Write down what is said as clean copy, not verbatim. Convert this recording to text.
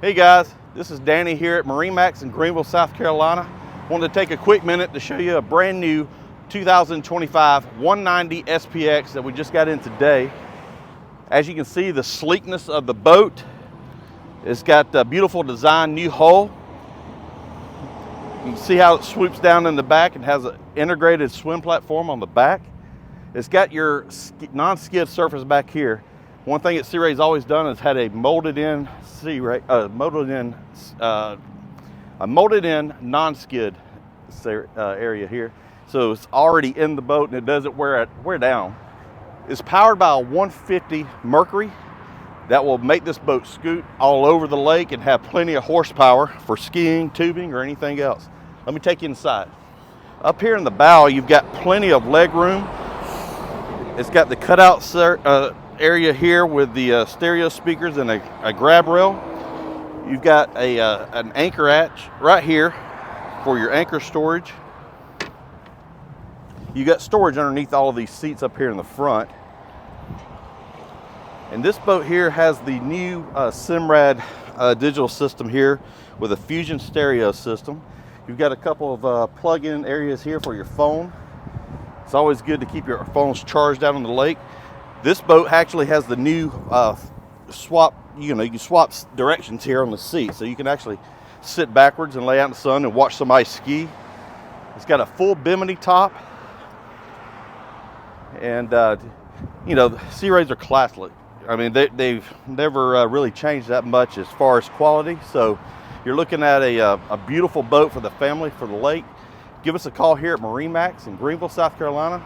Hey guys, this is Danny here at MarineMax in Greenville, South Carolina. Wanted to take a quick minute to show you a brand new 2025 190 SPX that we just got in today. As you can see, the sleekness of the boat. It's got a beautiful design, new hull. You can see how it swoops down in the back and has an integrated swim platform on the back. It's got your non-skid surface back here. One thing that Sea Ray's always done is had a molded in non-skid area here. So it's already in the boat and it doesn't wear down. It's powered by a 150 Mercury that will make this boat scoot all over the lake and have plenty of horsepower for skiing, tubing, or anything else. Let me take you inside. Up here in the bow, you've got plenty of leg room. It's got the cutout area here with the stereo speakers and a grab rail. You've got an anchor hatch right here for your anchor storage. You got storage underneath all of these seats up here in the front. And this boat here has the new Simrad digital system here with a Fusion stereo system. You've got a couple of plug-in areas here for your phone. It's always good to keep your phones charged out on the lake. This boat actually has the new swap, you can swap directions here on the seat. So you can actually sit backwards and lay out in the sun and watch somebody ski. It's got a full bimini top. And, Sea Rays are classic. I mean, they've never really changed that much as far as quality. So you're looking at a beautiful boat for the family, for the lake. Give us a call here at MarineMax in Greenville, South Carolina.